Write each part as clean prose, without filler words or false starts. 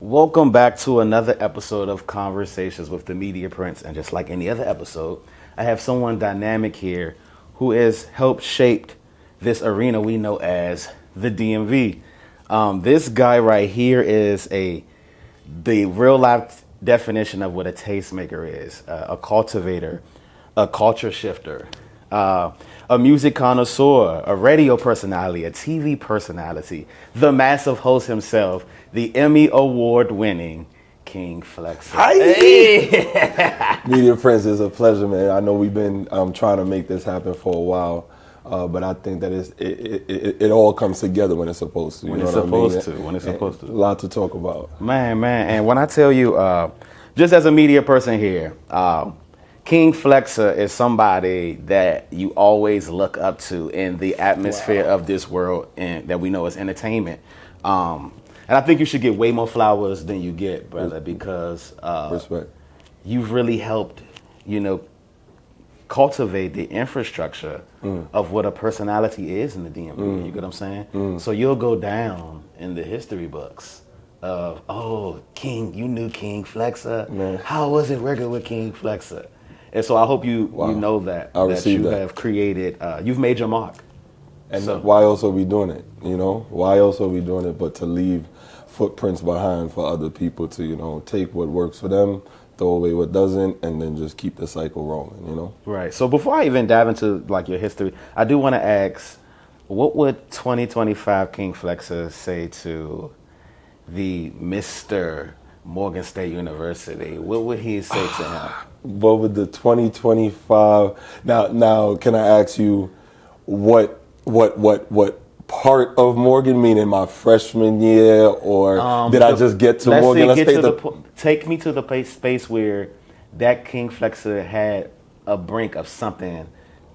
Welcome back to another episode of Conversations with the Media Prince. And just like any other episode, I have someone dynamic here who has helped shape this arena we know as the DMV. This guy right here is the real life definition of what a tastemaker is, a cultivator, a culture shifter, a music connoisseur, a radio personality, a TV personality, the massive host himself, the Emmy award-winning King Flexxa. Hi. Hey. Media Prince, is a pleasure, man. I know we've been trying to make this happen for a while, but I think that it all comes together when it's supposed to. When it's supposed to. A lot to talk about. Man. And when I tell you, just as a media person here, King Flexxa is somebody that you always look up to in the atmosphere of this world and that we know as entertainment. And I think you should get way more flowers than you get, brother, because Respect. You've really helped, cultivate the infrastructure of what a personality is in the DMV. You get what I'm saying? So you'll go down in the history books of, King, you knew King Flexxa. Man. How was it working with King Flexxa? And so I hope you know that you have created, you've made your mark. And why else are we doing it? Why else are we doing it but to leave footprints behind for other people to, take what works for them, throw away what doesn't, and then just keep the cycle rolling, Right. So before I even dive into your history, I do want to ask, what would 2025 King Flexxa say to the Mr. Morgan State University? What would he say to him? What would the 2025 now can I ask you what part of Morgan, meaning my freshman year, or did I just get to Morgan? Take me to the space where that King Flexxa had a brink of something.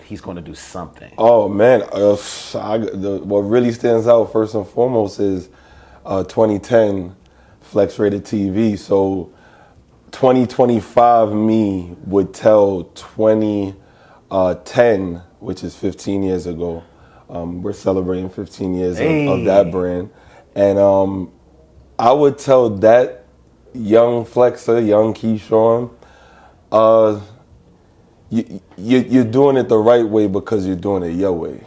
He's going to do something. Oh man, what really stands out first and foremost is 2010 Flex Rated TV. So 2025 me would tell 2010, which is 15 years ago. We're celebrating 15 years of that brand. And I would tell that young Flexxa, young Keyshawn, you're doing it the right way because you're doing it your way.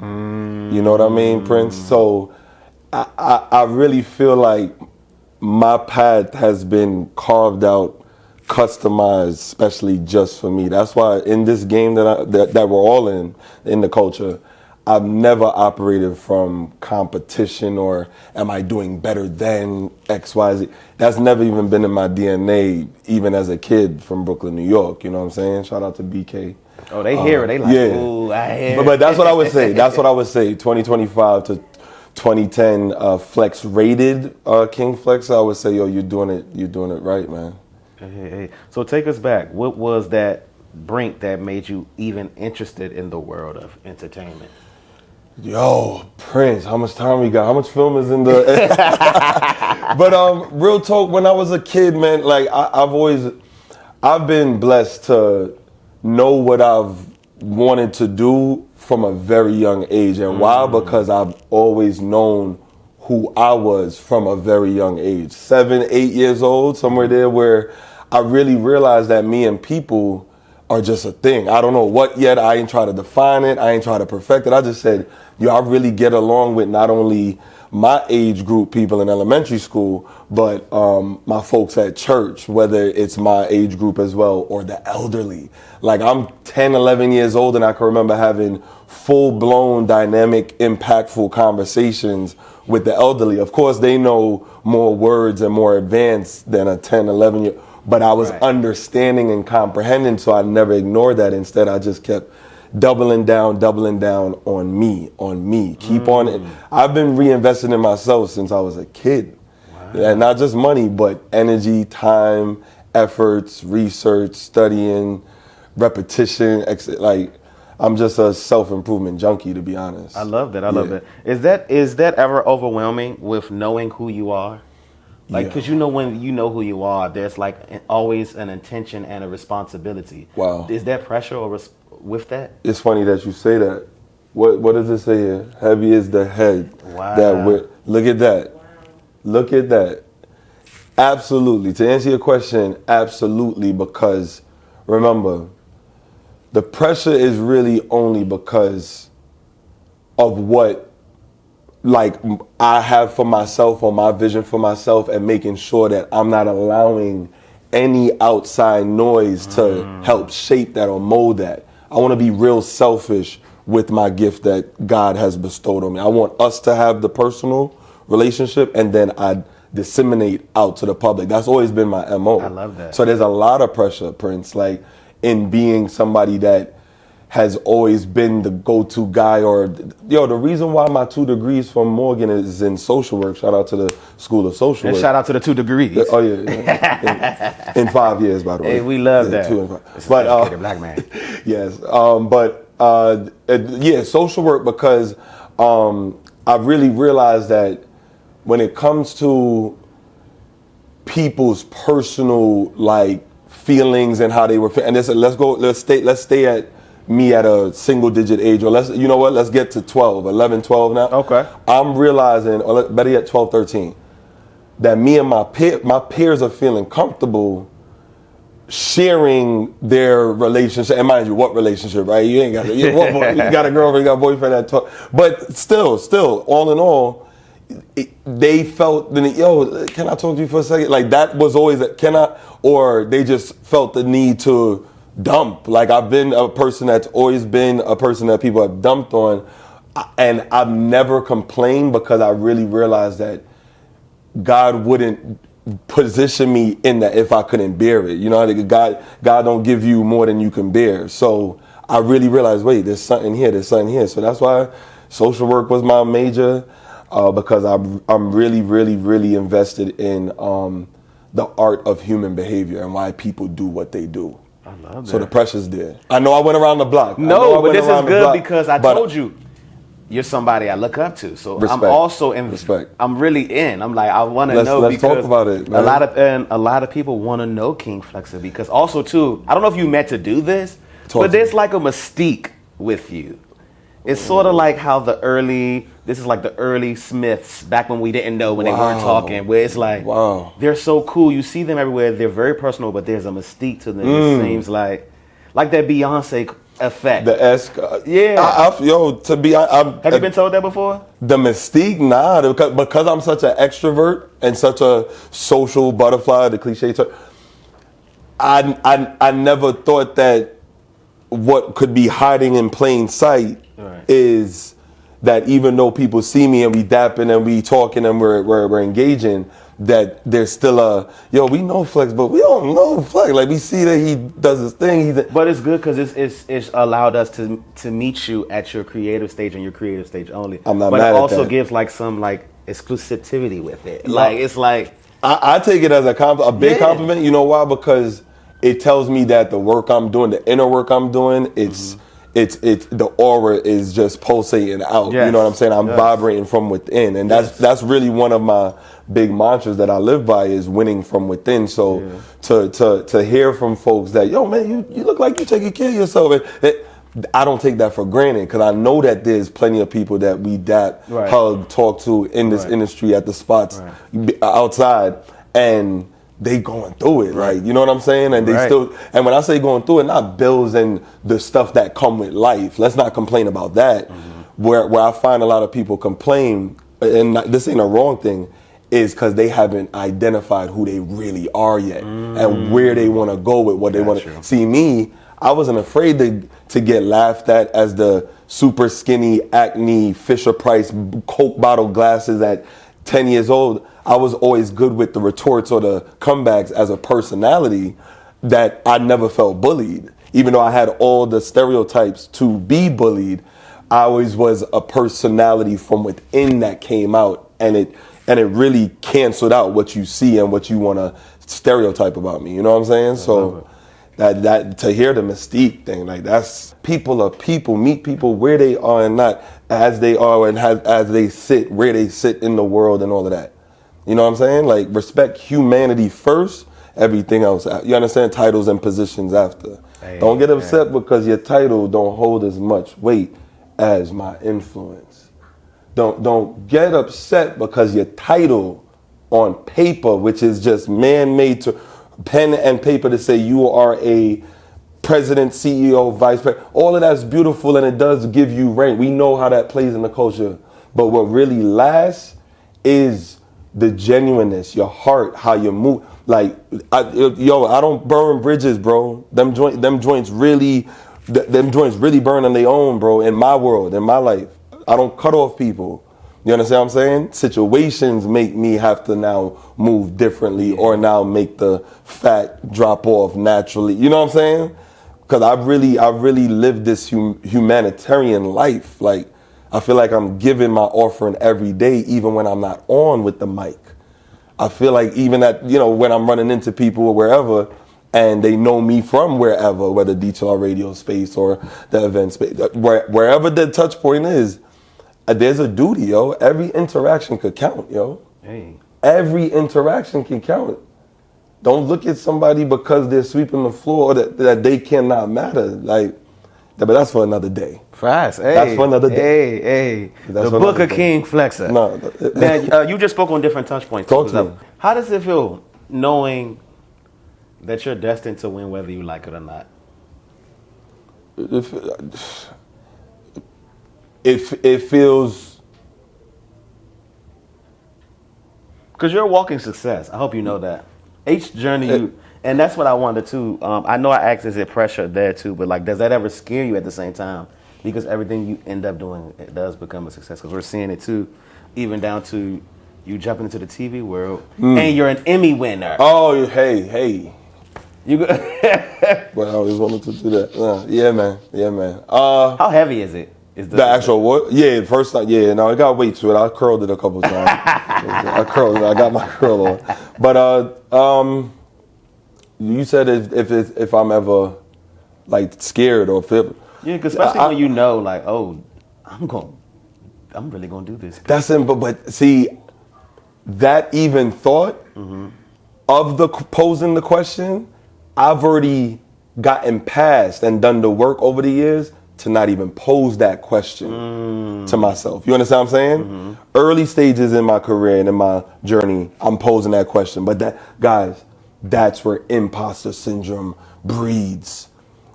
You know what I mean, Prince? So I really feel like my path has been carved out, customized, especially just for me. That's why in this game that we're all in the culture, I've never operated from competition or am I doing better than X, Y, Z. That's never even been in my DNA, even as a kid from Brooklyn, New York. You know what I'm saying? Shout out to BK. Oh, they hear it. They like, ooh, I hear it. But that's what I would say. 2025 to 2010 Flex Rated King Flexxa, I would say, yo, you're doing it right, man. Hey. So take us back. What was that brink that made you even interested in the world of entertainment? Yo, Prince, how much time we got? How much film is in the... But real talk, when I was a kid, man, like I've been blessed to know what I've wanted to do from a very young age. And why? Because I've always known who I was from a very young age. 7, 8 years old, somewhere there, where I really realized that me and people are just a thing. I don't know what yet. I ain't try to define it. I ain't try to perfect it. I just said, I really get along with not only my age group people in elementary school, but my folks at church, whether it's my age group as well or the elderly. Like I'm 10, 11 years old and I can remember having full-blown, dynamic, impactful conversations with the elderly. Of course, they know more words and more advanced than a 10, 11-year. But I was understanding and comprehending, so I never ignored that. Instead, I just kept doubling down on me. Keep on it. I've been reinvesting in myself since I was a kid. Wow. And not just money, but energy, time, efforts, research, studying, repetition. Like, I'm just a self-improvement junkie, to be honest. I love that. I love that. Is that ever overwhelming with knowing who you are? Like, because when you know who you are, there's like always an intention and a responsibility. Wow. Is that pressure with that? It's funny that you say that. What does it say here? Heavy is the head. Wow. Look at that. Wow. Look at that. Absolutely. To answer your question, absolutely, because remember, the pressure is really only because of what like I have for myself or my vision for myself, and making sure that I'm not allowing any outside noise to help shape that or mold that. I want to be real selfish with my gift that God has bestowed on me. I want us to have the personal relationship, and then I disseminate out to the public. That's always been my MO. I love that. So there's a lot of pressure, Prince, like in being somebody that has always been the go-to guy, or the reason why my 2 degrees from Morgan is in social work. Shout out to the School of Social And Work. shout out to the 2 degrees. Oh yeah. In 5 years, by the way. Hey, we love that. 2 and 5. It's But an educated black man. yes, social work, because I really realized that when it comes to people's personal like feelings and how they were, and let's stay at me at a single digit age, or let's get to 12, 11, 12 now. Okay. I'm realizing, or better yet 12, 13, that me and my peers are feeling comfortable sharing their relationship. And mind you, what relationship, right? You ain't got you got a girlfriend, you got a boyfriend that talk. But still, all in all, they felt, yo, can I talk to you for a second? Like that was always or they just felt the need to dump. Like I've been a person that's always been a person that people have dumped on, and I've never complained, because I really realized that God wouldn't position me in that if I couldn't bear it. You know, God don't give you more than you can bear. So I really realized, wait, there's something here. So that's why social work was my major, because I'm really, really, really invested in the art of human behavior and why people do what they do. I love that. So the pressure's there. I know I went around the block. No, but this is good because I told you, you're somebody I look up to. So respect. I'm also in. Respect. I'm really in. I'm like, I want to know. Let's talk about it, man. A lot of people want to know King Flexxa, because also too, I don't know if you meant to do this, but there's like a mystique with you. It's sort of like how this is like the early Smiths back when we didn't know, when they weren't talking, where it's like, they're so cool. You see them everywhere. They're very personal, but there's a mystique to them. It seems like that Beyonce effect. The esque. Yeah. Have you been told that before? The mystique, nah. Because I'm such an extrovert and such a social butterfly, the cliche term, I never thought that what could be hiding in plain sight is that even though people see me and we dapping and we talking and we're engaging, that there's still we know Flex, but we don't know Flex. Like we see that he does his thing. But it's good because it's allowed us to meet you at your creative stage and your creative stage only. I'm not but mad it at also that. gives like some like exclusivity with it. Like it's like I take it as a big compliment. You know why? Because it tells me that the work I'm doing, the inner work I'm doing, it's the aura is just pulsating out. Yes. You know what I'm saying? I'm vibrating from within, and that's really one of my big mantras that I live by, is winning from within. So to hear from folks that, yo man, you look like you taking care of yourself. I don't take that for granted, because I know that there's plenty of people that we hug, talk to in this industry at the spots outside, and they going through it, right? You know what I'm saying? And they still, and when I say going through it, not bills and the stuff that come with life. Let's not complain about that. Where I find a lot of people complain, and this ain't a wrong thing, is because they haven't identified who they really are yet and where they want to go with what they want to. See, me, I wasn't afraid to get laughed at as the super skinny, acne, Fisher-Price Coke bottle glasses at 10 years old. I was always good with the retorts or the comebacks as a personality, that I never felt bullied. Even though I had all the stereotypes to be bullied, I always was a personality from within that came out, and it really canceled out what you see and what you want to stereotype about me. You know what I'm saying? So that to hear the mystique thing, like that's people are people, meet people where they are and not as they are, and as they sit, where they sit in the world and all of that. You know what I'm saying? Like, respect humanity first, everything else. You understand? Titles and positions after. Don't get upset because your title don't hold as much weight as my influence. Don't get upset because your title on paper, which is just man-made to pen and paper to say you are a president, CEO, vice president. All of that's beautiful and it does give you rank. We know how that plays in the culture. But what really lasts is the genuineness, your heart, how you move. Like, I don't burn bridges, bro. Them joints really burn on their own, bro. In my world, in my life, I don't cut off people. You understand what I'm saying? Situations make me have to now move differently or now make the fat drop off naturally. You know what I'm saying? Because I really live this humanitarian life. Like, I feel like I'm giving my offering every day, even when I'm not on with the mic. I feel like even that, when I'm running into people or wherever, and they know me from wherever, whether DTR radio space or the event space, wherever the touch point is, there's a duty, yo. Every interaction could count, yo. Hey. Every interaction can count. Don't look at somebody because they're sweeping the floor that they cannot matter. Like, but that's for another day. Fries, hey. That's for another day. Hey. The Book of King Flexxa. No. Man, you just spoke on different touch points. Talk to me. How does it feel knowing that you're destined to win whether you like it or not? It feels... Because you're a walking success. I hope you know that. Each journey and that's what I wanted to. I know I asked, is it pressure there too? But like, does that ever scare you at the same time? Because everything you end up doing, it does become a success. Because we're seeing it too, even down to you jumping into the TV world and you're an Emmy winner. Oh, hey. You go. Well, I always wanted to do that. Yeah, man. How heavy is it? Is the actual what? Yeah, first time. Yeah, no, it got weight to it. I curled it a couple times. I got my curl on. But you said if I'm ever like scared or feel. Yeah, because especially when you know, like, oh, I'm really gonna do this. That's it. But see, that even thought of the posing the question, I've already gotten past and done the work over the years to not even pose that question to myself. You understand what I'm saying? Early stages in my career and in my journey, I'm posing that question. But that's where imposter syndrome breeds,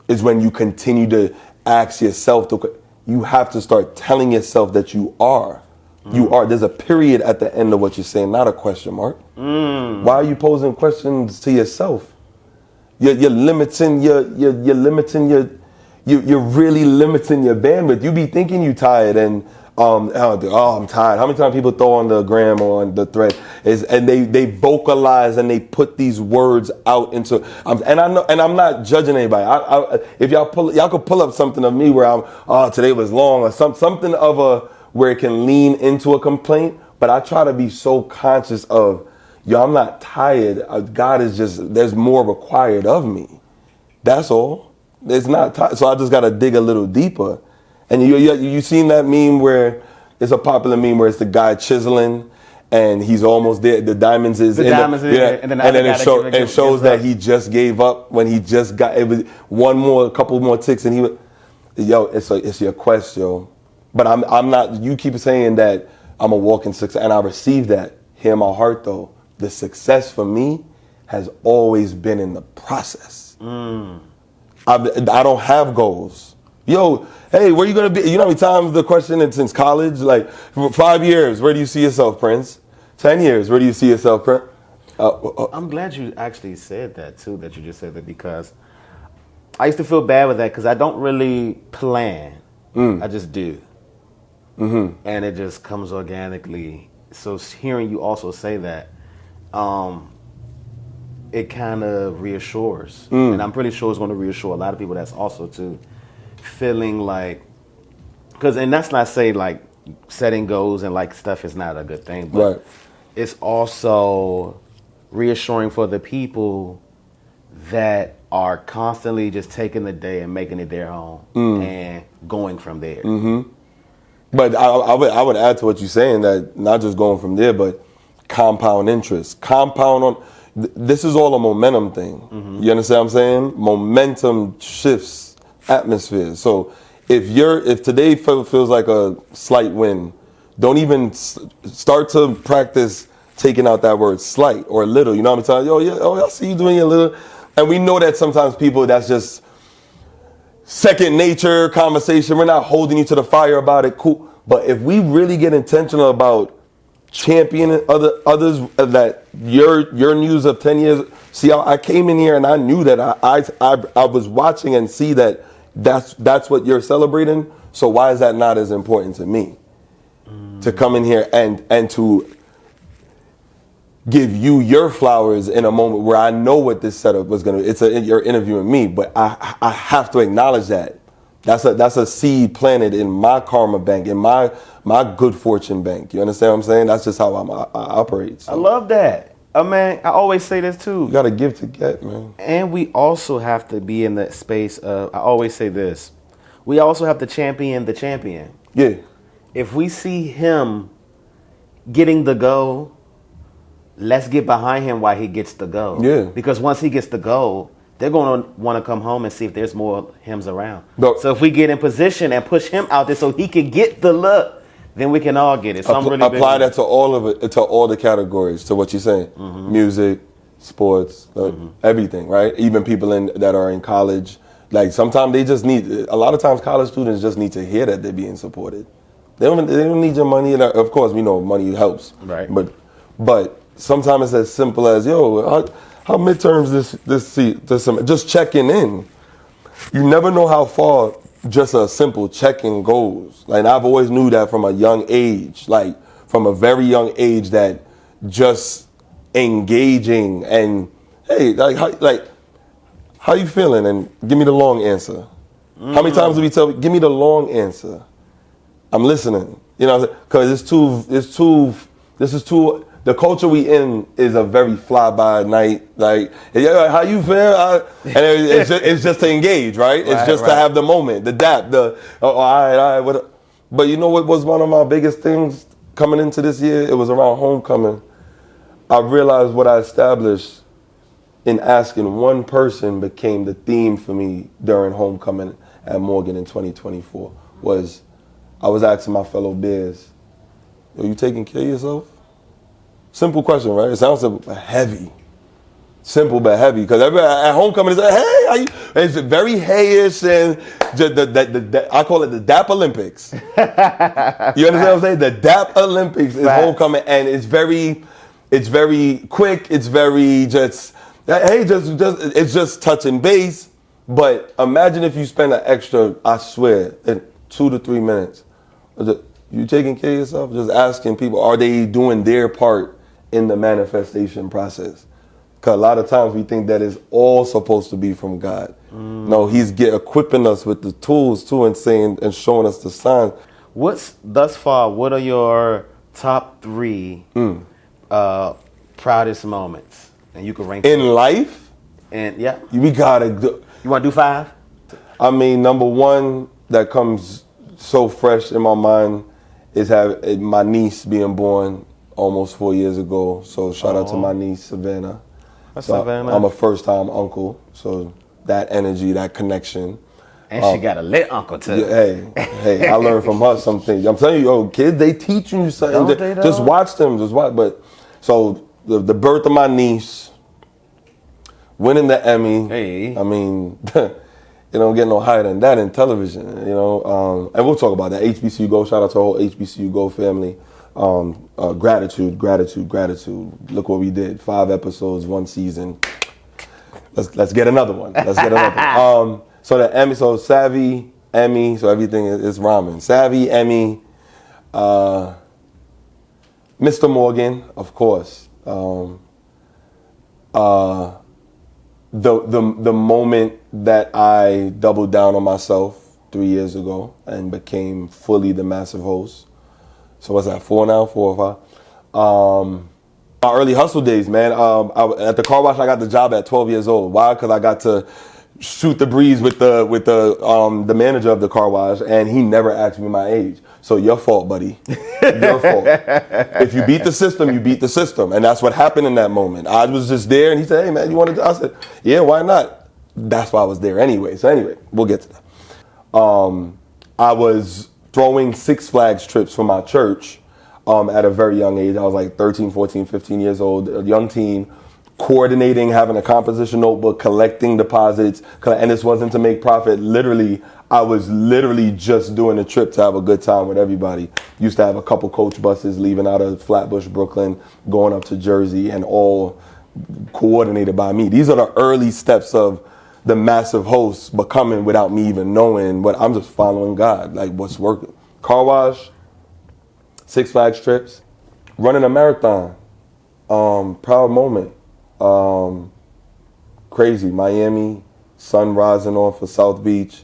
is when you continue to ask yourself, you have to start telling yourself that you are. You are. There's a period at the end of what you're saying, not a question mark. Why are you posing questions to yourself? You're limiting you're really limiting your bandwidth. You be thinking you tired and I'm tired. How many times people throw on the gram or on the thread and they vocalize and they put these words out into and I know, and I'm not judging anybody. If y'all could pull up something of me where today was long or something of where it can lean into a complaint, but I try to be so conscious of, I'm not tired. God is just, there's more required of me. That's all. It's not so I just got to dig a little deeper. And you seen that meme where it's a popular meme where it's the guy chiseling and he's almost there. The diamonds is and then it shows that he just gave up when he just got, it was a couple more ticks and he would, it's your quest, yo. But I'm not, you keep saying that I'm a walking success and I received that. Hear my heart though. The success for me has always been in the process. I don't have goals. Yo, hey, where you gonna be? You know how many times the question is since college? Like, 5 years, where do you see yourself, Prince? 10 years, where do you see yourself, Prince? I'm glad you actually said that too, that you just said that, because I used to feel bad with that because I don't really plan. I just do. And it just comes organically. So hearing you also say that, it kind of reassures. And I'm pretty sure it's going to reassure a lot of people that's also too feeling like, and that's not say like setting goals and like stuff is not a good thing, but it's also reassuring for the people that are constantly just taking the day and making it their own and going from there. But I would add to what you're saying, that not just going from there, but compound interest. This is all a momentum thing. You understand what I'm saying? Momentum shifts atmospheres. So if today feels like a slight win, don't even start to practice taking out that word slight or little. You know what I'm saying? Yo, yeah, oh, I see you doing your little. And we know that sometimes people, that's just second nature conversation. We're not holding you to the fire about it. Cool. But if we really get intentional about championing others, that your news of 10 years. See, I came in here and I knew that I was watching and see that that's what you're celebrating. So why is that not as important to me? To come in here and to give you your flowers in a moment where I know what this setup was gonna. You're interviewing me, but I have to acknowledge that. That's a seed planted in my karma bank, in my good fortune bank. You understand what I'm saying? That's just how I operate. So. I love that. Man, I always say this too. You gotta give to get, man. And we also have to be in the space of, I always say this, we also have to champion the champion. Yeah. If we see him getting the go, let's get behind him while he gets the go. Yeah. Because once he gets the go, they're going to want to come home and see if there's more hims around. No. So if we get in position and push him out there so he can get the look, then we can all get it. So Apply that to all of it, to all the categories, to what you're saying. Mm-hmm. Music, sports, everything, right? Even people that are in college. Like sometimes they just need, a lot of times college students just need to hear that they're being supported. They don't need your money. And of course, we know money helps. Right. But sometimes it's as simple as, yo, how midterms this just checking in. You never know how far just a simple check-in goes. Like I've always knew that from a young age, like from a very young age, that just engaging and hey, how you feeling? And give me the long answer. How many times do we tell? Give me the long answer. I'm listening. You know, because this is too. The culture we in is a very fly-by-night, like, yeah, how you feel? And it's just to engage, right? It's just to have the moment, the dap, all right, what? But you know what was one of my biggest things coming into this year? It was around homecoming. I realized what I established in asking one person became the theme for me during homecoming at Morgan in 2024, was I was asking my fellow Bears, are you taking care of yourself? Simple question, right? It sounds simple, but heavy. Simple but heavy. Because at homecoming, it's like, hey, how you? It's very hayish, and I call it the DAP Olympics. You understand what I'm saying? The DAP Olympics is homecoming, and it's very quick. It's very just, hey, it's just touching base. But imagine if you spend an extra, I swear, 2 to 3 minutes. You taking care of yourself? Just asking people, are they doing their part in the manifestation process? Because a lot of times we think that it's all supposed to be from God. No, he's equipping us with the tools too, and saying and showing us the signs. Thus far, what are your top 3 proudest moments? And you can rank in life? And yeah. We gotta do. You want to do 5? I mean, number 1 that comes so fresh in my mind is my niece being born almost 4 years ago. So shout out to my niece, Savannah. Savannah. I'm a first-time uncle, so that energy, that connection. And she got a lit uncle too. Yeah, hey, I learned from her some things. I'm telling you, kids, they teach you something. Just watch them, just watch. But so the birth of my niece, winning the Emmy. Hey. I mean, you don't get no higher than that in television, you know. And we'll talk about that. HBCU Go, shout out to the whole HBCU Go family. Gratitude. Look what we did. 5 episodes, 1 season. Let's get another one. So the Emmy, so Savvy, Emmy, so everything is rhyming. Savvy, Emmy, Mr. Morgan, of course. The moment that I doubled down on myself 3 years ago and became fully the massive host. So what's that, 4 now, 4 or 5? My early hustle days, man. At the car wash, I got the job at 12 years old. Why? Because I got to shoot the breeze with the manager of the car wash, and he never asked me my age. So your fault, buddy. Your fault. If you beat the system, you beat the system, and that's what happened in that moment. I was just there, and he said, "Hey, man, you want to?" I said, "Yeah, why not?" That's why I was there anyway. So anyway, we'll get to that. I was throwing Six Flags trips for my church at a very young age. I was like 13, 14, 15 years old, a young teen, coordinating, having a composition notebook, collecting deposits, and this wasn't to make profit. Literally, I was literally just doing a trip to have a good time with everybody. Used to have a couple coach buses leaving out of Flatbush, Brooklyn, going up to Jersey, and all coordinated by me. These are the early steps of the massive host becoming without me even knowing, but I'm just following God, like what's working. Car wash, Six Flags trips, running a marathon, proud moment. Crazy, Miami, sun rising off of South Beach,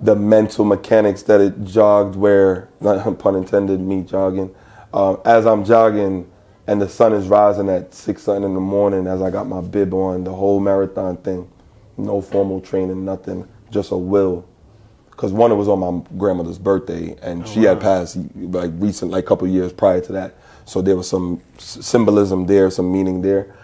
the mental mechanics that it jogged where, not pun intended, me jogging, as I'm jogging and the sun is rising at 6 in the morning as I got my bib on, the whole marathon thing, no formal training, nothing, just a will. Because one, it was on my grandmother's birthday, and she had passed like recent, like couple years prior to that. So there was some symbolism there, some meaning there.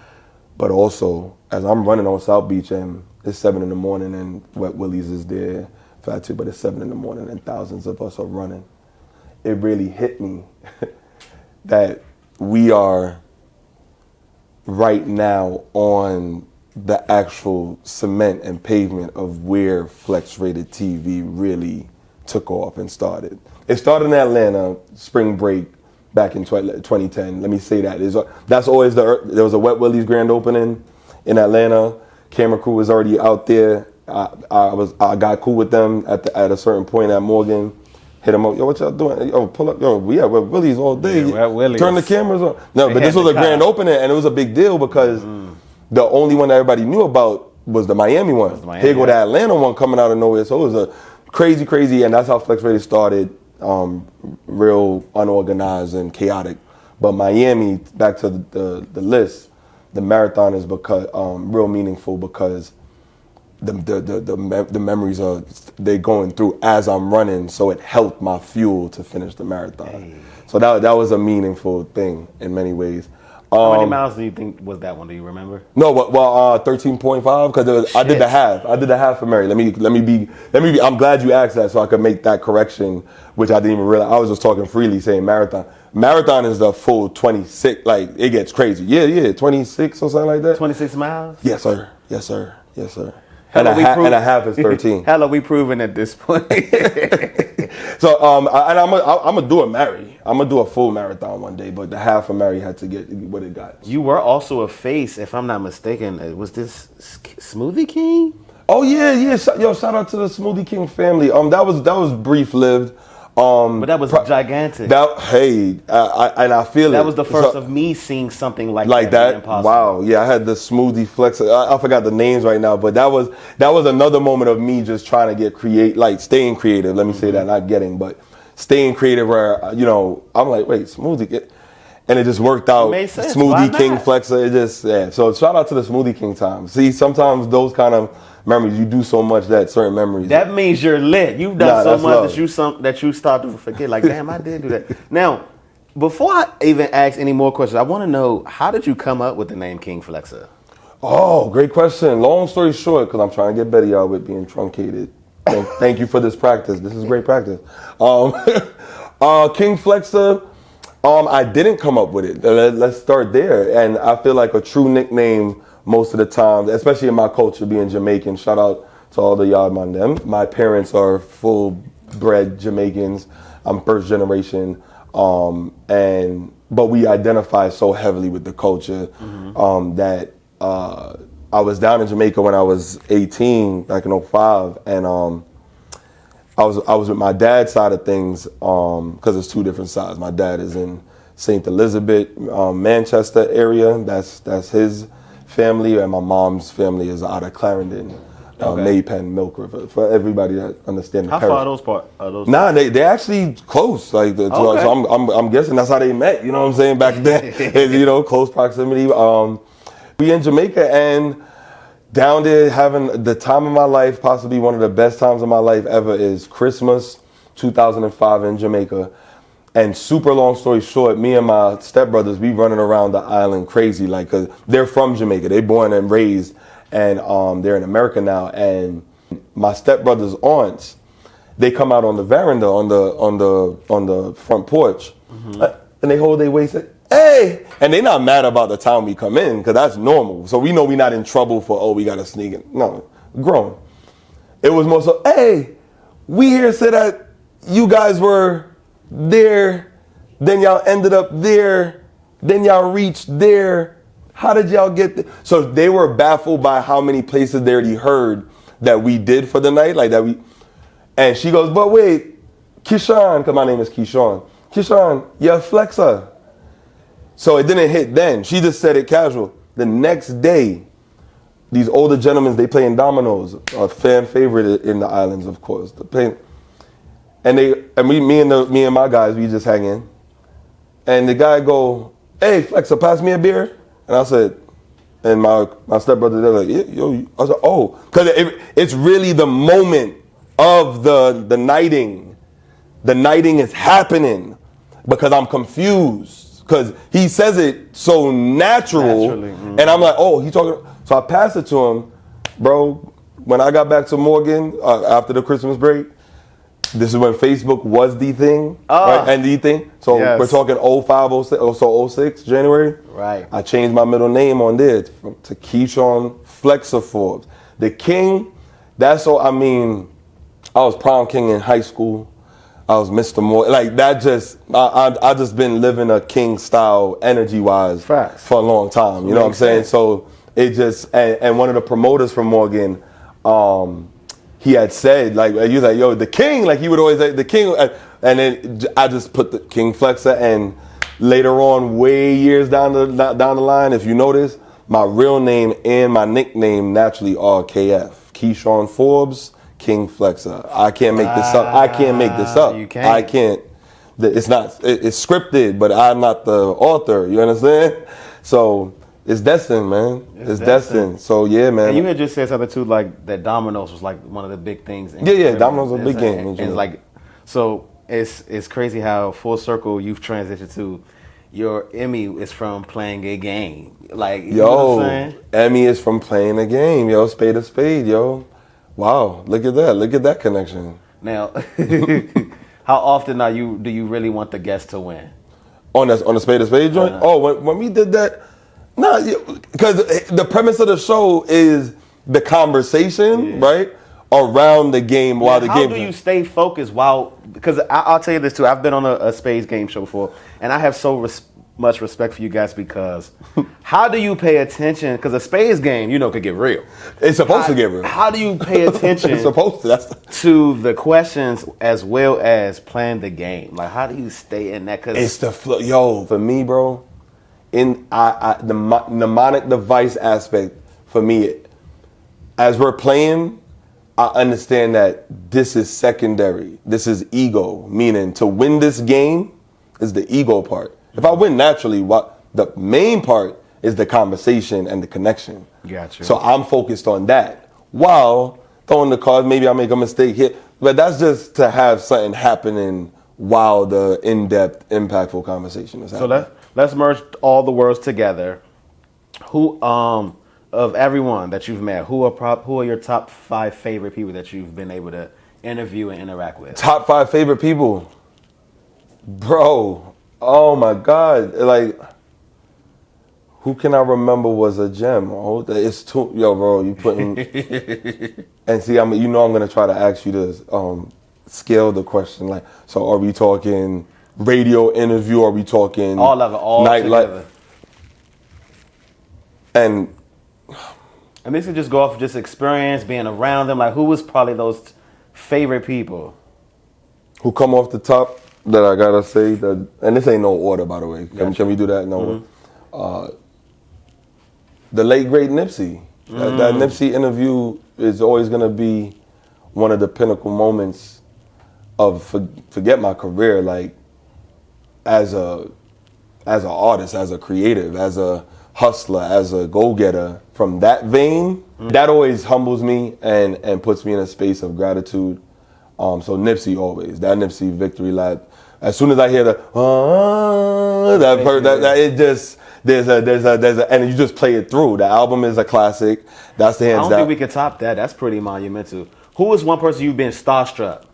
But also, as I'm running on South Beach and it's 7 in the morning and Wet Willie's is there, Fat too, but it's 7 in the morning and thousands of us are running. It really hit me that we are right now on the actual cement and pavement of where Flex Rated TV really took off and started. It started in Atlanta, spring break, back in 2010. Let me say that. That's always there was a Wet Willie's grand opening in Atlanta. Camera crew was already out there. I got cool with them at a certain point at Morgan. Hit them up. Yo, what y'all doing? Yo, pull up. Yo, we at Wet Willie's all day. Yeah, Wet Willie's. Turn the cameras on. No, but this was a grand opening, and it was a big deal because the only one that everybody knew about was the Miami one. Here go the Atlanta one coming out of nowhere. So it was a crazy, and that's how Flex Rated started. Real unorganized and chaotic. But Miami, back to the list, the marathon is because real meaningful because the memories they're going through as I'm running, so it helped my fuel to finish the marathon. Hey. So that was a meaningful thing in many ways. How many miles do you think was that one? Do you remember? No, well, 13.5 because I did the half. I did the half for Mary. Let me be. I'm glad you asked that so I could make that correction, which I didn't even realize. I was just talking freely saying marathon. Marathon is the full 26. Like it gets crazy. Yeah, 26 or something like that. 26 miles. Yes, sir. And a half is 13. Hell, are we proving at this point? So, and I'm gonna do a Mary. I'm gonna do a full marathon one day, but the half of Mary had to get what it got. You were also a face, if I'm not mistaken. Was this Smoothie King? Oh yeah. Shout out to the Smoothie King family. That was brief lived. But that was gigantic. I feel that was the first of me seeing something like that. Wow, yeah, I had the Smoothie Flexxa. I forgot the names right now, but that was another moment of me just trying to get staying creative. Let me say that, not getting, but staying creative. Where I'm like, wait, Smoothie, and it just worked out. It made sense. Smoothie King Flexxa. It just So shout out to the Smoothie King time. See, sometimes those kind of memories, you do so much that certain memories. That means you're lit. You've done so much that you start to forget. Like, damn, I did do that. Now, before I even ask any more questions, I want to know, how did you come up with the name King Flexxa? Oh, great question. Long story short, because I'm trying to get Betty out with being truncated. Thank you for this practice. This is great practice. King Flexxa, I didn't come up with it. Let's start there. And I feel like a true nickname most of the time, especially in my culture, being Jamaican. Shout out to all the Yard Man them. My parents are full-bred Jamaicans. I'm first generation, but we identify so heavily with the culture that I was down in Jamaica when I was 18, back in 05, and I was with my dad's side of things because it's two different sides. My dad is in St. Elizabeth, Manchester area. That's his family, and my mom's family is out of Clarendon, Maypen, Milk River. For everybody that understands. How far are those parts? Nah, they're actually close. So I'm guessing that's how they met. You know what I'm saying? Back then, close proximity. We in Jamaica and down there having the time of my life, possibly one of the best times of my life ever, is Christmas 2005 in Jamaica. And super long story short, me and my stepbrothers, we running around the island crazy, cause they're from Jamaica. They born and raised, and they're in America now. And my stepbrother's aunts, they come out on the veranda on the front porch. and they hold their waist, hey, and they not mad about the time we come in, because that's normal. So we know we not in trouble for, oh, we got to sneak in. No, grown. It was more so, hey, we here said that you guys were there, then y'all ended up there, then y'all reached there. How did y'all get there? So they were baffled by how many places they already heard that we did for the night, like that we. And she goes, but wait, Keyshawn, because my name is Keyshawn. Keyshawn, you're Flexxa. So it didn't hit then. She just said it casual. The next day, these older gentlemen, they playing dominoes, a fan favorite in the islands, of course. And me and my guys, we just hang in. And the guy go, hey, Flexxa, pass me a beer. And I said, and my stepbrother, they're like, yeah, yo. I was like, oh, because it's really the moment of the knighting. The knighting is happening because I'm confused. Because he says it so naturally. And I'm like, oh, he talking. So I passed it to him, bro. When I got back to Morgan after the Christmas break, this is when Facebook was the thing, right? And the thing. So we're talking 05, 06, so 06, January. Right. I changed my middle name on there to Keyshawn Flexxa Forbes. The king, that's all, I mean, I was prom king in high school. I was Mr. Moore. Like that just, I just been living a king style energy wise for a long time. You know what I'm saying? So it just, and one of the promoters from Morgan, he had said, like, he was like, yo, the king, like he would always say, the king, and then I just put the King Flexxa, and later on, way years down the line, if you notice, my real name and my nickname naturally are KF, Keyshawn Forbes, King Flexxa. I can't make this up. I can't make this up. You can't. I can't. It's not, it's scripted, but I'm not the author, you understand? So, it's destined, man. It's destined. So yeah, man. And you had just said something too, like that dominoes was like one of the big things. Yeah, dominoes was a big game. And it's like, so it's crazy how full circle you've transitioned to. Your Emmy is from playing a game. Like, you know what I'm saying? Emmy is from playing a game, yo. Spade of spade, yo. Wow, look at that. Look at that connection. Now, how often do you really want the guest to win? On the spade of spade joint? When we did that. No, because the premise of the show is the conversation, right, around the game while the game. How do you stay focused while? Because I'll tell you this too. I've been on a spades game show before, and I have so much respect for you guys because how do you pay attention? Because a spades game, could get real. It's supposed to get real. How do you pay attention? It's supposed to. To the questions as well as playing the game. Like, how do you stay in that? Cause it's the flow. Yo, for me, bro. In the mnemonic device aspect for me, as we're playing, I understand that this is secondary. This is ego, meaning to win this game is the ego part. If I win naturally, the main part is the conversation and the connection. Gotcha. So I'm focused on that while throwing the cards. Maybe I make a mistake here, but that's just to have something happening while the in-depth, impactful conversation is happening. So let's merge all the words together. Who of everyone that you've met, who are your top 5 favorite people that you've been able to interview and interact with? Top 5 favorite people, bro. Oh my God! Like, who can I remember was a gem? Oh, it's too, yo, bro. You putting and see, I'm gonna try to ask you this. Scale the question, like, so are we talking radio interview? Are we talking all of it, all together? And this could just go off of just experience, being around them. Like, who was probably those favorite people? Who come off the top that I gotta say that, and this ain't no order, by the way. Can we do that? No. The late great Nipsey. That Nipsey interview is always gonna be one of the pinnacle moments of forget my career, like as a artist, as a creative, as a hustler, as a go-getter. From that vein, that always humbles me and puts me in a space of gratitude. So Nipsey always, that Nipsey victory lap. As soon as I hear that it just there's a and you just play it through. The album is a classic. That's the hands down. I don't think we can top that. That's pretty monumental. Who is one person you've been starstruck?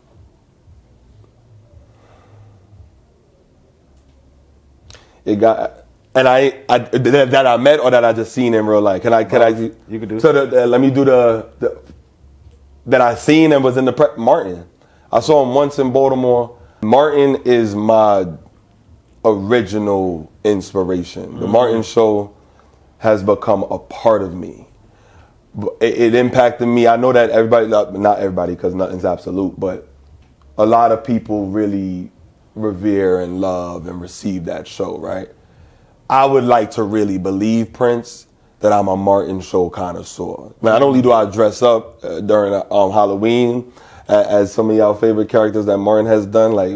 It got, and that I met or that I just seen in real life. Can I? You can do. So let me do the that I seen and was in the prep. Martin, I saw him once in Baltimore. Martin is my original inspiration. The Martin Show has become a part of me. It impacted me. I know that everybody, not everybody, because nothing's absolute, but a lot of people really revere and love and receive that show, right? I would like to really believe, Prince, that I'm a Martin Show connoisseur. Not only do I dress up during Halloween as some of y'all favorite characters that Martin has done, like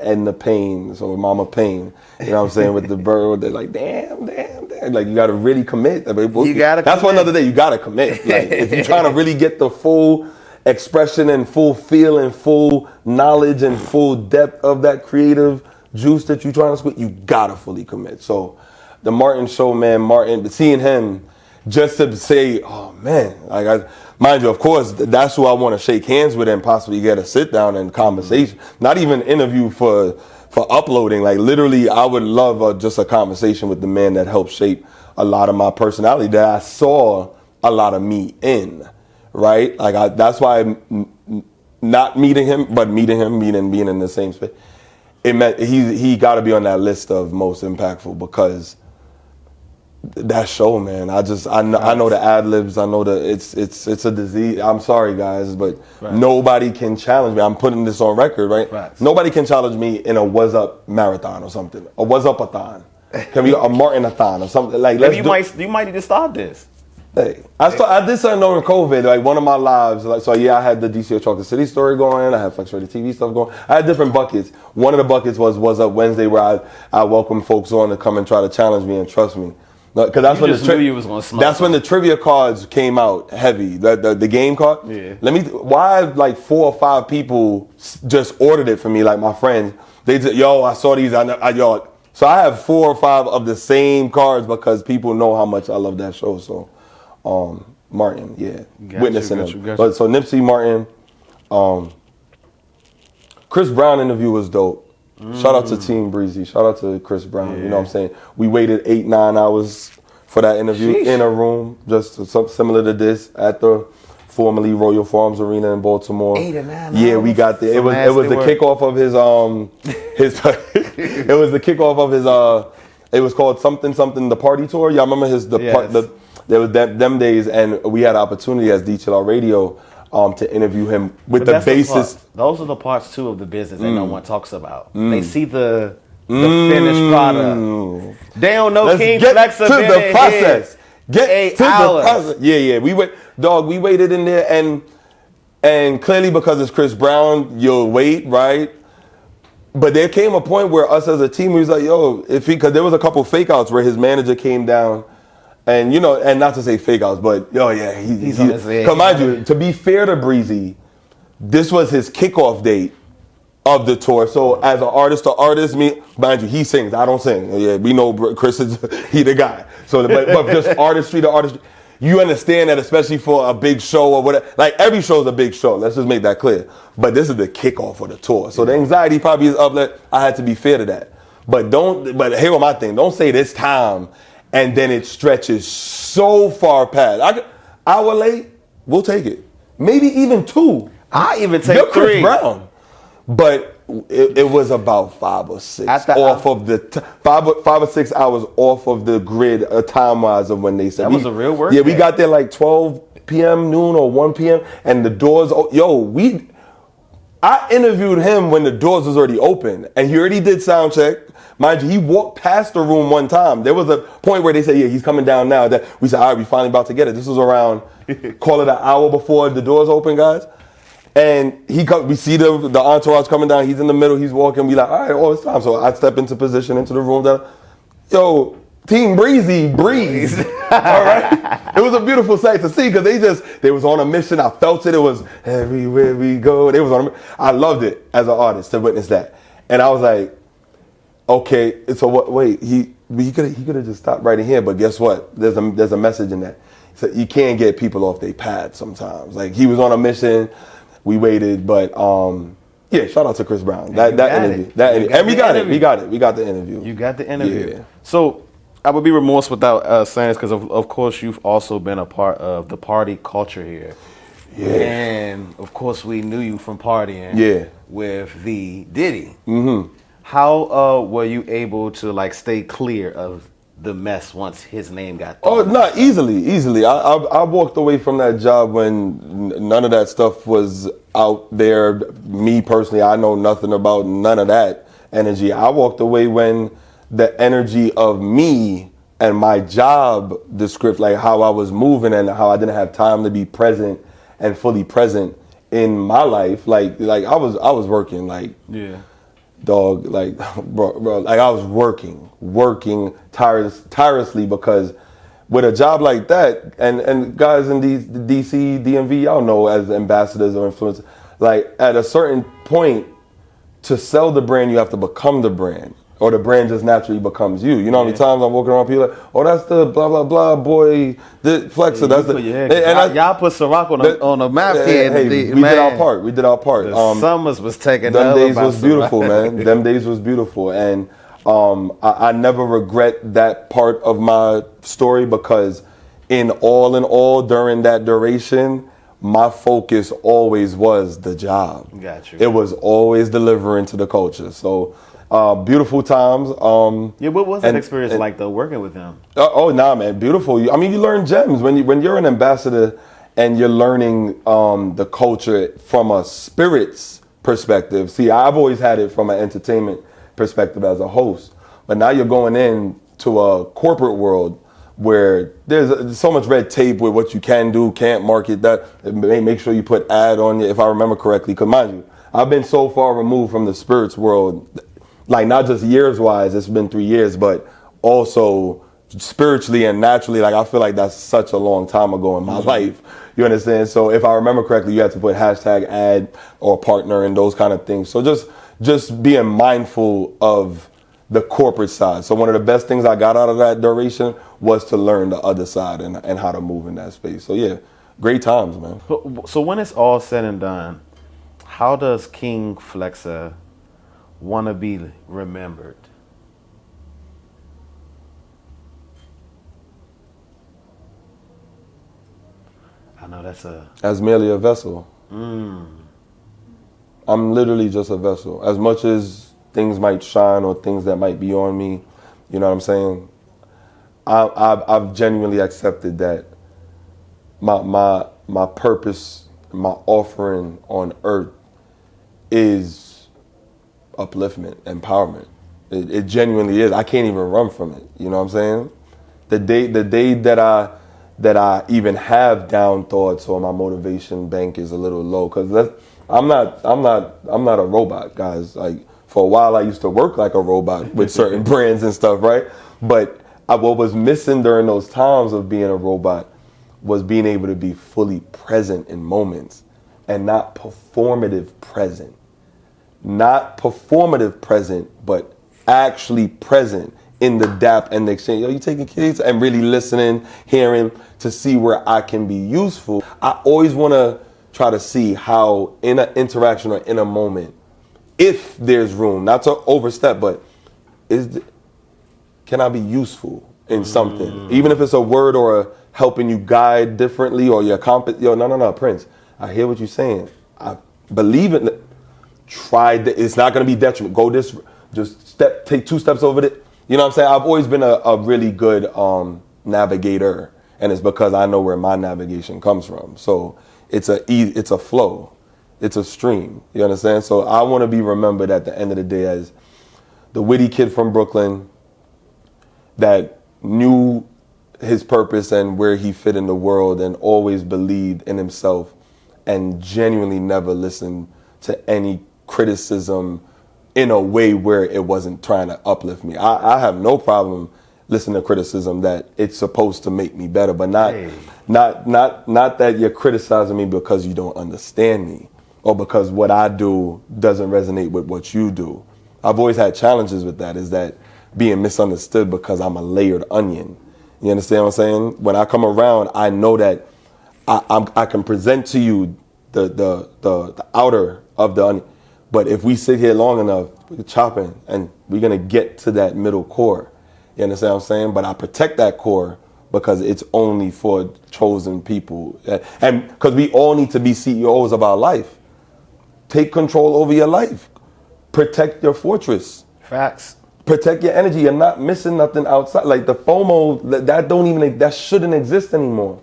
Edna Payne, so Mama Payne, you know what I'm saying, with the bird, they're like, damn. Like, you got to really commit. I mean, that's for another day. You got to commit. Like, if you're trying to really get the full expression and full feel and full knowledge and full depth of that creative juice that you're trying to squeeze, you got to fully commit. So the Martin Show, man, Martin, seeing him just to say, oh, man, like, mind you, of course, that's who I want to shake hands with and possibly get a sit down and conversation. Not even interview for uploading. Like, literally, I would love just a conversation with the man that helped shape a lot of my personality that I saw a lot of me in, right? Like, that's why not meeting him, but meeting him, being in the same space, it meant he got to be on that list of most impactful, because that show, man, I know the ad libs, I know it's a disease. I'm sorry, guys, but nobody can challenge me. I'm putting this on record, right? Nobody can challenge me in a What's Up marathon or something, a What's Up-a-thon. Can we a Martin-a-thon or something like? Maybe you might need to start this. Hey, I did something during COVID, like one of my lives. Like, so yeah, I had the DCO Chocolate City story going. I had Flexxa TV stuff going. I had different buckets. One of the buckets was What's Up Wednesday, where I welcome folks on to come and try to challenge me and trust me. Because that's when the trivia cards came out heavy. The game card. Yeah. Why like 4 or 5 people just ordered it for me, like my friends. They said, yo, I saw these. So I have 4 or 5 of the same cards because people know how much I love that show. So, Martin, yeah, witnessing him. But so Nipsey, Martin, Chris Brown interview was dope. Shout out to Team Breezy. Shout out to Chris Brown. Yeah. You know what I'm saying? We waited 8-9 hours for that interview in a room, just similar to this, at the formerly Royal Farms Arena in Baltimore. 8 or 9 hours. Yeah, we got there. It was the kickoff of his it was the kickoff of his it was called something the party tour. Y'all remember there was them days, and we had an opportunity as DHLR Radio to interview him with the basis. Those are the parts too of the business that no one talks about. They see the finished product. They don't know. Let's King get Flexxa to the process. Get to the process. Yeah. We waited in there, and clearly because it's Chris Brown, you'll wait, right? But there came a point where us as a team, we was like, yo, because there was a couple fake outs where his manager came down. And, you know, and not to say fake outs, but, he's on his head. Because mind you, to be fair to Breezy, this was his kickoff date of the tour. So as an artist to artist, mind you, he sings. I don't sing. Yeah, we know Chris is, he the guy. So, but just artistry to artistry, you understand that, especially for a big show or whatever. Like, every show is a big show. Let's just make that clear. But this is the kickoff of the tour. So the anxiety probably is up. I had to be fair to that. But here was my thing. Don't say this time, and then it stretches so far past. Hour late, we'll take it. Maybe even 2. I even take You're 3. Chris Brown. But it was about 5 or 6 off of the 5 or 6 hours off of the grid, time-wise of when they said. That was a real work. Yeah, we got there like 12 p.m., noon, or 1 p.m., and the doors. I interviewed him when the doors was already open, and he already did sound check. Mind you, he walked past the room one time. There was a point where they said, yeah, he's coming down now. That we said, all right, we finally about to get it. This was around, call it an hour before the doors open, guys. And we see the entourage coming down. He's in the middle. He's walking. We like, all right, all this time. So I step into position into the room. Yo, Team Breezy, breeze. All right. It was a beautiful sight to see because they was on a mission. I felt it. It was everywhere we go. They was on a mission. I loved it as an artist to witness that. And I was like, okay, so what? Wait, he could have just stopped right in here, but guess what? There's a message in that. So you can't get people off their pads sometimes. Like, he was on a mission, we waited, but Yeah, shout out to Chris Brown. And That you got interview. it. That You interview. got And we the got it. interview. We got it. We got the interview. You got the interview. Yeah. So I would be remorse without saying this because, of course, you've also been a part of the party culture here. Yeah. And, of course, we knew you from partying Yeah. with the Diddy. Mm-hmm. How were you able to, like, stay clear of the mess once his name got Oh, thrown? not easily. I walked away from that job when none of that stuff was out there. Me personally, I know nothing about none of that energy. I walked away when the energy of me and my job description, like how I was moving and how I didn't have time to be present and fully present in my life. Like I was working Yeah. dog, like bro, like I was working tirelessly because with a job like that, and guys in DC, DMV, y'all know as ambassadors or influencers, like at a certain point, to sell the brand, you have to become the brand, or the brand just naturally becomes you. You know how many times I'm walking around, people like, oh, that's the blah blah blah boy, the Flexxa, that's the. Y'all put Ciroc on the map here. Hey, we did our part. We did our part. Summers was taking. Them days was beautiful, man. Them days was beautiful, and I never regret that part of my story because in all, during that duration, my focus always was the job. Got you. It was always delivering to the culture. So beautiful times. Yeah, what was that experience like though, working with him? Man, beautiful. I mean, you learn gems when you're an ambassador and you're learning the culture from a spirits perspective. See, I've always had it from an entertainment perspective as a host, but now you're going in to a corporate world where there's so much red tape with what you can do, can't market that. Make sure you put ad on you, if I remember correctly. Because mind you, I've been so far removed from the spirits world, like not just years wise, it's been 3 years, but also spiritually and naturally. Like I feel like that's such a long time ago in my life. You understand? So if I remember correctly, you had to put hashtag ad or partner and those kind of things. So just being mindful of the corporate side. So one of the best things I got out of that duration was to learn the other side and how to move in that space. So yeah, great times, man. So when it's all said and done, how does King Flexxa want to be remembered? I know that's as merely a vessel. I'm literally just a vessel. As much as things might shine or things that might be on me, you know what I'm saying? I've genuinely accepted that my purpose, my offering on earth is upliftment, empowerment. It genuinely is. I can't even run from it. You know what I'm saying? The day that I even have down thoughts or my motivation bank is a little low, because I'm not a robot, guys. Like for a while I used to work like a robot with certain brands and stuff, right? But what was missing during those times of being a robot was being able to be fully present in moments and not performative present. Not performative present, but actually present in the dap and the exchange. Yo, you taking kids and really listening, hearing to see where I can be useful. I always want to try to see how in an interaction or in a moment, if there's room, not to overstep, but can I be useful in something? Even if it's a word or helping you guide differently or your no, Prince, I hear what you're saying. I believe in it. Try that. It's not going to be detriment. Go this, just take 2 steps over it. You know what I'm saying? I've always been a really good navigator, and it's because I know where my navigation comes from. So it's a flow. It's a stream. You understand? So I want to be remembered at the end of the day as the witty kid from Brooklyn that knew his purpose and where he fit in the world and always believed in himself and genuinely never listened to any criticism in a way where it wasn't trying to uplift me. I have no problem listening to criticism that it's supposed to make me better, but not that you're criticizing me because you don't understand me or because what I do doesn't resonate with what you do. I've always had challenges with that, is that being misunderstood because I'm a layered onion. You understand what I'm saying? When I come around, I know that I can present to you the outer of the onion, But if we sit here long enough, we're chopping, and we're gonna get to that middle core. You understand what I'm saying? But I protect that core because it's only for chosen people, and because we all need to be CEOs of our life. Take control over your life. Protect your fortress. Facts. Protect your energy. You're not missing nothing outside. Like the FOMO, that shouldn't exist anymore.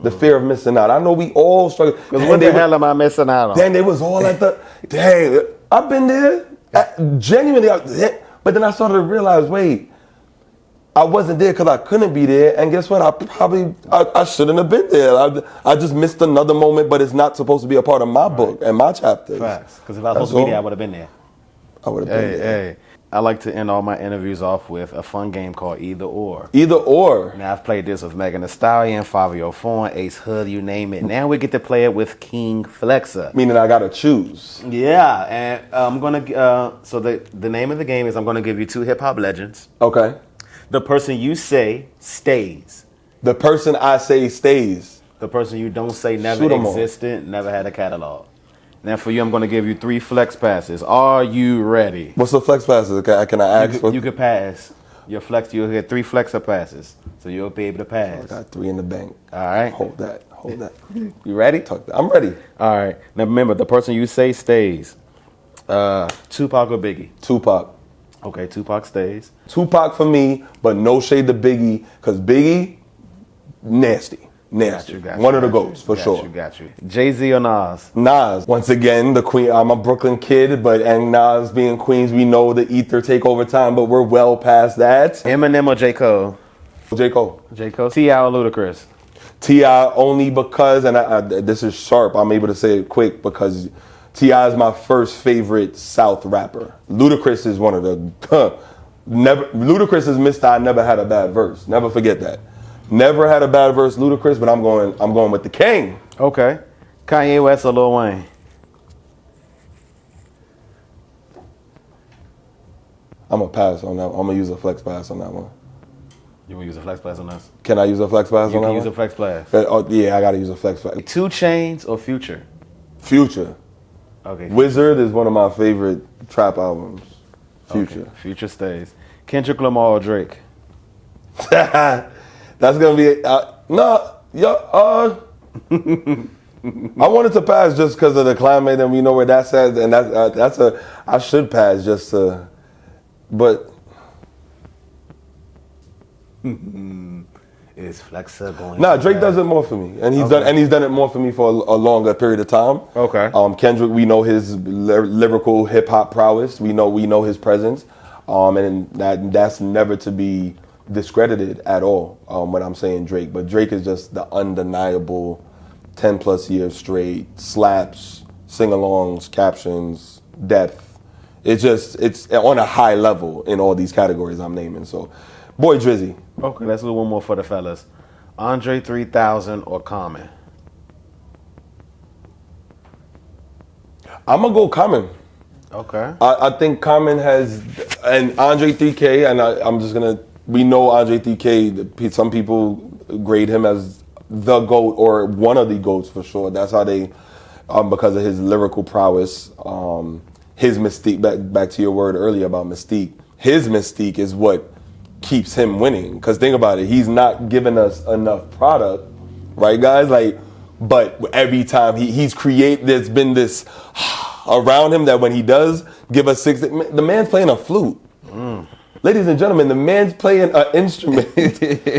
The fear of missing out. I know we all struggle. Because what the hell am I missing out on? Then they was all at the, dang, I've been there. Genuinely, but then I started to realize, wait, I wasn't there because I couldn't be there. And guess what? I shouldn't have been there. I just missed another moment, but it's not supposed to be a part of my book and my chapters. Facts. Because if I was supposed to be there, I would have been there. I would have been there. Hey. I like to end all my interviews off with a fun game called Either Or. Either Or. Now, I've played this with Megan Thee Stallion, Fabio Foreign, Ace Hood, you name it. Now we get to play it with King Flexxa. Meaning I got to choose. Yeah, and I'm going to, so the name of the game is I'm going to give you two hip-hop legends. Okay. The person you say stays. The person I say stays. The person you don't say never existed, never had a catalog. Now for you, I'm going to give you 3 flex passes. Are you ready? What's the flex passes? Can I ask? You could pass. Your flex, you'll get 3 Flexxa passes. So you'll be able to pass. I got 3 in the bank. All right. Hold that. You ready? I'm ready. All right. Now remember, the person you say stays. Tupac or Biggie? Tupac. Okay, Tupac stays. Tupac for me, but no shade to Biggie, because Biggie, nasty. Nasty. One of the GOATs, for sure. Got you. Jay-Z or Nas? Nas. Once again, the Queen. I'm a Brooklyn kid, and Nas being Queens, we know the ether take over time, but we're well past that. Eminem or J. Cole? J. Cole. J. Cole. T.I. or Ludacris? T.I. only because, and this is sharp, I'm able to say it quick, because T.I. is my first favorite South rapper. Ludacris is one of the, Ludacris is Mr. I never had a bad verse. Never forget that. Never had a bad verse, Ludacris, but I'm going with the king. Okay. Kanye West or Lil Wayne? I'm going to pass on that. I'm going to use a flex pass on that one. You want to use a flex pass on us? Can I use a flex pass on that one? You can use a flex pass. Yeah, I got to use a flex pass. 2 Chainz or Future? Future. Okay. Wizard is one of my favorite trap albums. Future. Okay. Future stays. Kendrick Lamar or Drake? That's gonna be I wanted to pass just because of the climate and we know where that's at, and I should pass just to, but Is Flexxa going? Nah, Drake does it more for me, and he's done it more for me for a longer period of time. Okay. Kendrick, we know his lyrical hip hop prowess. We know his presence, and that's never to be discredited at all when I'm saying Drake, but Drake is just the undeniable 10 plus years straight slaps, sing-alongs, captions, depth. It's on a high level in all these categories I'm naming. So, boy, Drizzy. Okay, let's do one more for the fellas. Andre 3000 or Common? I'm gonna go Common. Okay. I think Common has, and Andre 3K, and I'm just gonna. We know Andre 3K, some people grade him as the GOAT or one of the GOATs for sure. That's how they, because of his lyrical prowess, his mystique, back to your word earlier about mystique, his mystique is what keeps him winning. Because think about it, he's not giving us enough product, right guys? But every time there's been this around him that when he does give us 6, the man's playing a flute. Ladies and gentlemen, the man's playing an instrument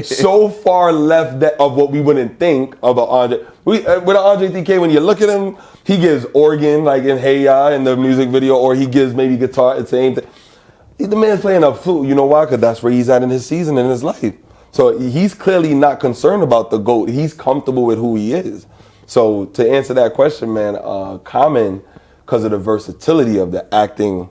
so far left of what we wouldn't think about Andre. With Andre 3K, when you look at him, he gives organ like in Hey Ya in the music video, or he gives maybe guitar. It's the same thing. The man's playing a flute. You know why? Because that's where he's at in his season in his life. So he's clearly not concerned about the GOAT. He's comfortable with who he is. So to answer that question, man, Common, because of the versatility of the acting,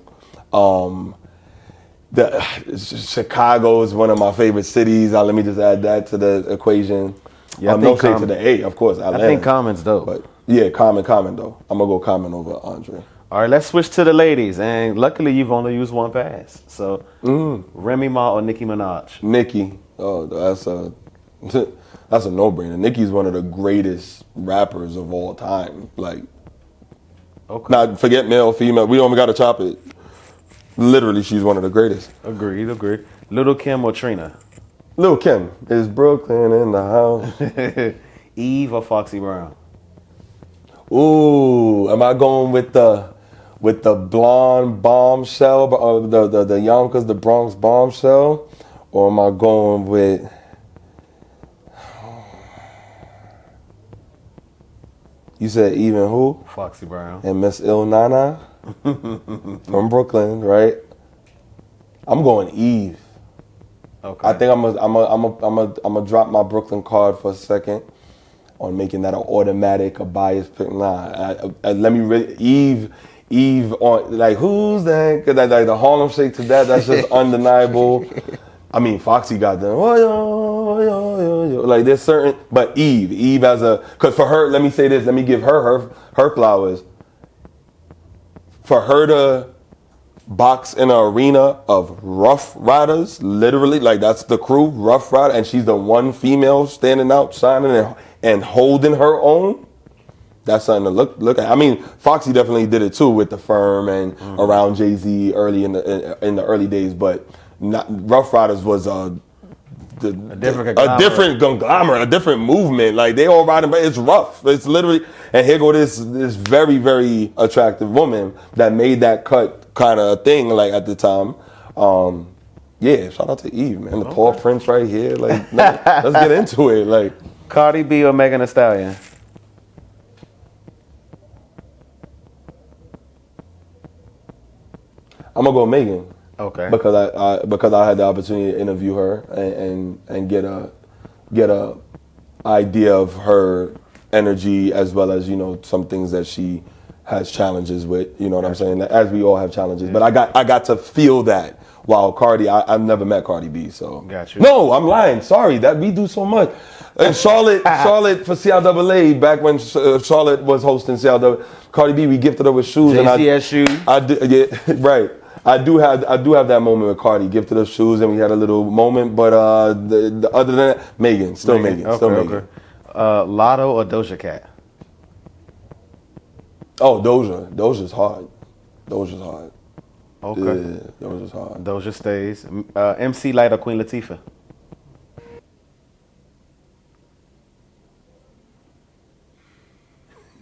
Chicago is one of my favorite cities. Let me just add that to the equation. Yeah, no shade to the A, of course. I think Common's dope. But yeah, Common though. I'm gonna go Common over Andre. All right, let's switch to the ladies. And luckily, you've only used 1 pass. So, Remy Ma or Nicki Minaj? Nicki. Oh, that's a no-brainer. Nicki's one of the greatest rappers of all time. Like, Okay. Not forget male, female. We don't even got to chop it. Literally, she's one of the greatest. Agreed. Little Kim or Trina? Lil' Kim is Brooklyn in the house. Eve or Foxy Brown? Ooh, am I going with the blonde bombshell, or the Yonkers, the Bronx bombshell, or am I going with? You said even who? Foxy Brown. And Miss Il Nana from Brooklyn, right? I'm going Eve. Okay. I think I'm gonna drop my Brooklyn card for a second on making that an automatic, a bias pick. Nah, let me Eve on, like, who's that? 'Cause like the Harlem Shake to that's just undeniable. I mean, Foxy got them. Oh, yo, yo, yo, yo. Like, there's certain, but Eve as a, because for her, let me say this, let me give her flowers. For her to box in an arena of Rough Riders, literally, like, that's the crew, Rough Rider, and she's the one female standing out, shining and holding her own. That's something to look at. I mean, Foxy definitely did it too with the Firm and around Jay-Z early in the early days, but Rough Riders was a different conglomerate, a different movement. Like, they all riding, but it's rough. It's literally, and here go this very, very attractive woman that made that cut kind of a thing, like, at the time. Yeah, shout out to Eve, man. The Paul Prince right here. Like, let's get into it. Like, Cardi B or Megan Thee Stallion? I'm gonna go Megan. Okay. Because I had the opportunity to interview her and get a idea of her energy, as well as, you know, some things that she has challenges with. You know what I'm saying? As we all have challenges, but I got to feel that. While Cardi, I've never met Cardi B, so. Got you. No, I'm lying. Sorry, that we do so much. And Charlotte for CIAA, back when Charlotte was hosting CIAA, Cardi B, we gifted her with shoes. JCS shoes. I did, yeah, right. I do have that moment with Cardi, gifted her shoes, and we had a little moment. But the other than that, Megan, still Megan. Okay. Lotto or Doja Cat? Oh, Doja's hard. Doja's hard. Okay. Yeah, Doja's hard. Doja stays. MC Light or Queen Latifah?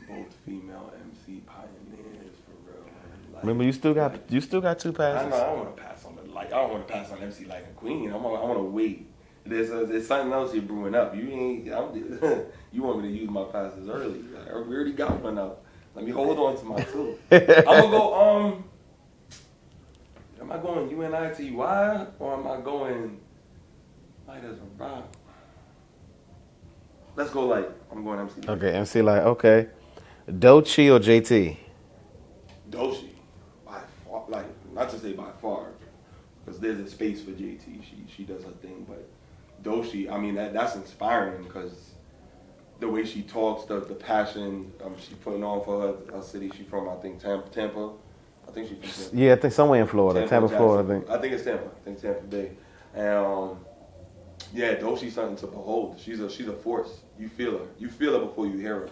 Both female MC pioneers, for real. Like, Remember, you still got two passes. I know. I don't want to pass on the Light. I don't want to pass on MC Light and Queen. I want to wait. There's something else you're brewing up. You want me to use my passes early? Like, we already got one out. Let me hold on to my two. I'm gonna go. Am I going UNITY or am I going Light as a rock? Let's go Light. I'm going MC Light. Okay, MC Light. Okay. Doechii or JT? Doechii, by far, like, not to say by far, because there's a space for JT. She does her thing, but Doechii, I mean, that's inspiring, because the way she talks, the passion she's putting on for her city. She's from, I think, Tampa. I think she's from Tampa. Yeah, I think somewhere in Florida. Tampa, Florida, I think it's Tampa. I think Tampa Bay. And yeah, Doechii's something to behold. She's a force. You feel her. You feel her before you hear her.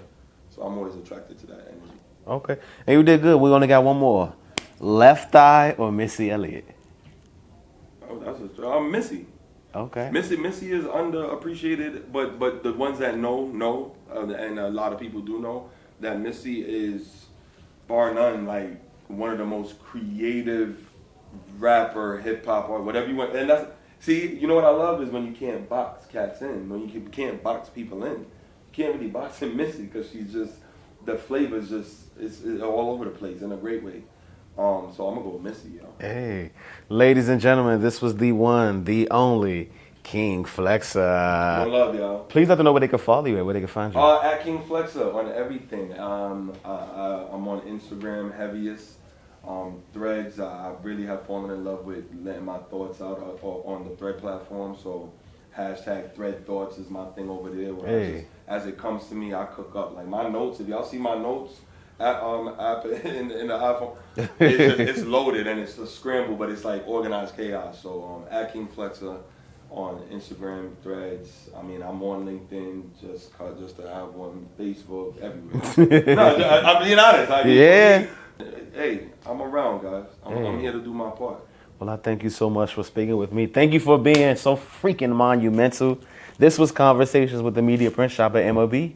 So I'm always attracted to that energy. Okay. And you did good. We only got one more. Left Eye or Missy Elliott? Oh, that's Missy. Okay. Missy is underappreciated, but the ones that know, and a lot of people do know, that Missy is, bar none, like, one of the most creative rapper, hip hop, or whatever you want. And that's, see, you know what I love is when you can't box cats in, when you can't box people in. You can't really box in Missy, because she's just, the flavor's just, it's all over the place in a great way. So I'm gonna go with Missy, yo. Hey, ladies and gentlemen, this was the one, the only King Flexxa. One love, y'all. Please let them know where they can follow you, where they can find you. At King Flexxa on everything. I'm on Instagram heaviest. Threads. I really have fallen in love with letting my thoughts out on the Thread platform. So hashtag Thread Thoughts is my thing over there. Where as it comes to me, I cook up. Like, my notes. If y'all see my notes app in the iPhone, it's loaded and it's a scramble, but it's like organized chaos. So at King Flexxa on Instagram, Threads. I mean, I'm on LinkedIn just to have one. Facebook, everywhere. No, I'm being honest. I mean, Yeah. Hey, I'm around, guys. I'm here to do my part. Well, I thank you so much for speaking with me. Thank you for being so freaking monumental. This was Conversations with the Media Prince Shop at MOB.